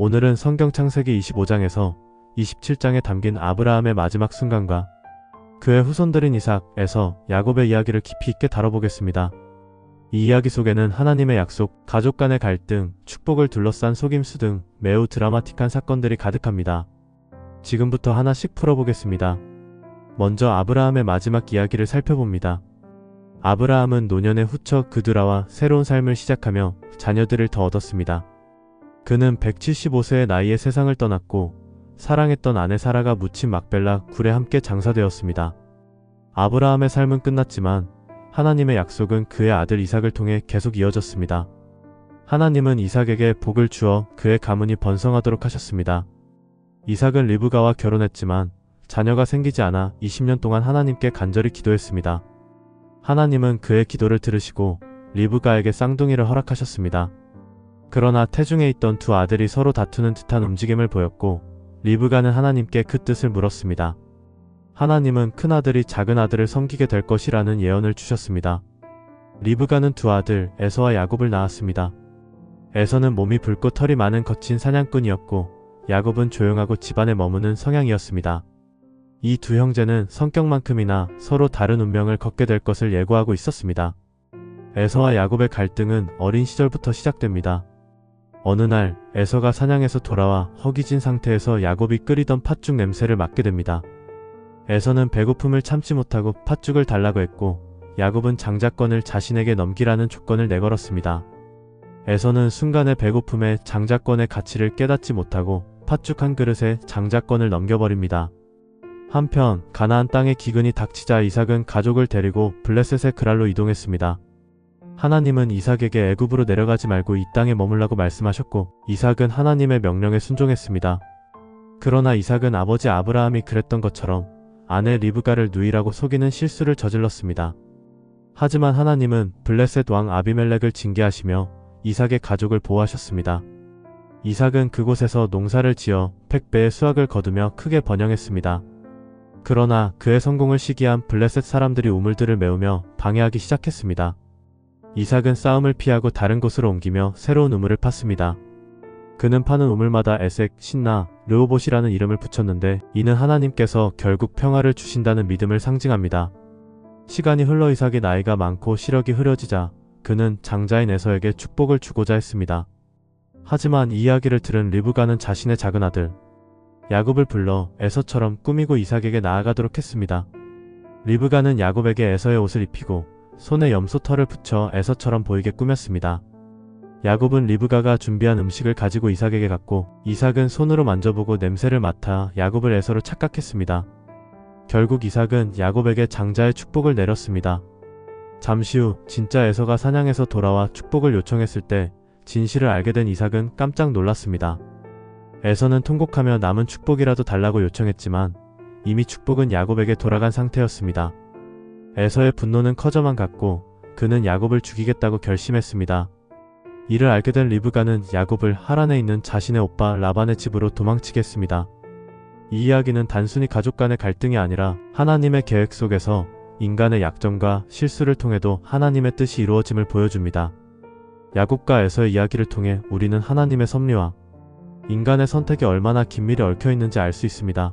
오늘은 성경 창세기 25장에서 27장에 담긴 아브라함의 마지막 순간과 그의 후손들인 이삭, 에서, 야곱의 이야기를 깊이 있게 다뤄보겠습니다. 이 이야기 속에는 하나님의 약속, 가족 간의 갈등, 축복을 둘러싼 속임수 등 매우 드라마틱한 사건들이 가득합니다. 지금부터 하나씩 풀어보겠습니다. 먼저 아브라함의 마지막 이야기를 살펴봅니다. 아브라함은 노년의 후처 그두라와 새로운 삶을 시작하며 자녀들을 더 얻었습니다. 그는 175세의 나이에 세상을 떠났고 사랑했던 아내 사라가 묻힌 막벨라 굴에 함께 장사되었습니다. 아브라함의 삶은 끝났지만 하나님의 약속은 그의 아들 이삭을 통해 계속 이어졌습니다. 하나님은 이삭에게 복을 주어 그의 가문이 번성하도록 하셨습니다. 이삭은 리브가와 결혼했지만 자녀가 생기지 않아 20년 동안 하나님께 간절히 기도했습니다. 하나님은 그의 기도를 들으시고 리브가에게 쌍둥이를 허락하셨습니다. 그러나 태중에 있던 두 아들이 서로 다투는 듯한 움직임을 보였고 리브가는 하나님께 그 뜻을 물었습니다. 하나님은 큰아들이 작은아들을 섬기게 될 것이라는 예언을 주셨습니다. 리브가는 두 아들 에서와 야곱을 낳았습니다. 에서는 몸이 붉고 털이 많은 거친 사냥꾼이었고 야곱은 조용하고 집안에 머무는 성향이었습니다. 이 두 형제는 성격만큼이나 서로 다른 운명을 걷게 될 것을 예고하고 있었습니다. 에서와 야곱의 갈등은 어린 시절부터 시작됩니다. 어느 날 에서가 사냥에서 돌아와 허기진 상태에서 야곱이 끓이던 팥죽 냄새를 맡게 됩니다. 에서는 배고픔을 참지 못하고 팥죽을 달라고 했고 야곱은 장자권을 자신에게 넘기라는 조건을 내걸었습니다. 에서는 순간의 배고픔에 장자권의 가치를 깨닫지 못하고 팥죽 한 그릇에 장자권을 넘겨버립니다. 한편 가나안 땅에 기근이 닥치자 이삭은 가족을 데리고 블레셋의 그랄로 이동했습니다. 하나님은 이삭에게 애굽으로 내려가지 말고 이 땅에 머물라고 말씀하셨고 이삭은 하나님의 명령에 순종했습니다. 그러나 이삭은 아버지 아브라함이 그랬던 것처럼 아내 리브가를 누이라고 속이는 실수를 저질렀습니다. 하지만 하나님은 블레셋 왕 아비멜렉을 징계하시며 이삭의 가족을 보호하셨습니다. 이삭은 그곳에서 농사를 지어 100배의 수확을 거두며 크게 번영했습니다. 그러나 그의 성공을 시기한 블레셋 사람들이 우물들을 메우며 방해하기 시작했습니다. 이삭은 싸움을 피하고 다른 곳으로 옮기며 새로운 우물을 팠습니다. 그는 파는 우물마다 에색, 신나, 르호봇이라는 이름을 붙였는데 이는 하나님께서 결국 평화를 주신다는 믿음을 상징합니다. 시간이 흘러 이삭의 나이가 많고 시력이 흐려지자 그는 장자인 에서에게 축복을 주고자 했습니다. 하지만 이 이야기를 들은 리브가는 자신의 작은 아들 야곱을 불러 에서처럼 꾸미고 이삭에게 나아가도록 했습니다. 리브가는 야곱에게 에서의 옷을 입히고 손에 염소털을 붙여 에서처럼 보이게 꾸몄습니다. 야곱은 리브가가 준비한 음식을 가지고 이삭에게 갔고 이삭은 손으로 만져보고 냄새를 맡아 야곱을 에서로 착각했습니다. 결국 이삭은 야곱에게 장자의 축복을 내렸습니다. 잠시 후 진짜 에서가 사냥에서 돌아와 축복을 요청했을 때 진실을 알게 된 이삭은 깜짝 놀랐습니다. 에서는 통곡하며 남은 축복이라도 달라고 요청했지만 이미 축복은 야곱에게 돌아간 상태였습니다. 에서의 분노는 커져만 갔고 그는 야곱을 죽이겠다고 결심했습니다. 이를 알게 된 리브가는 야곱을 하란에 있는 자신의 오빠 라반의 집으로 도망치겠습니다. 이 이야기는 단순히 가족 간의 갈등이 아니라 하나님의 계획 속에서 인간의 약점과 실수를 통해도 하나님의 뜻이 이루어짐을 보여줍니다. 야곱과 에서의 이야기를 통해 우리는 하나님의 섭리와 인간의 선택에 얼마나 긴밀히 얽혀 있는지 알 수 있습니다.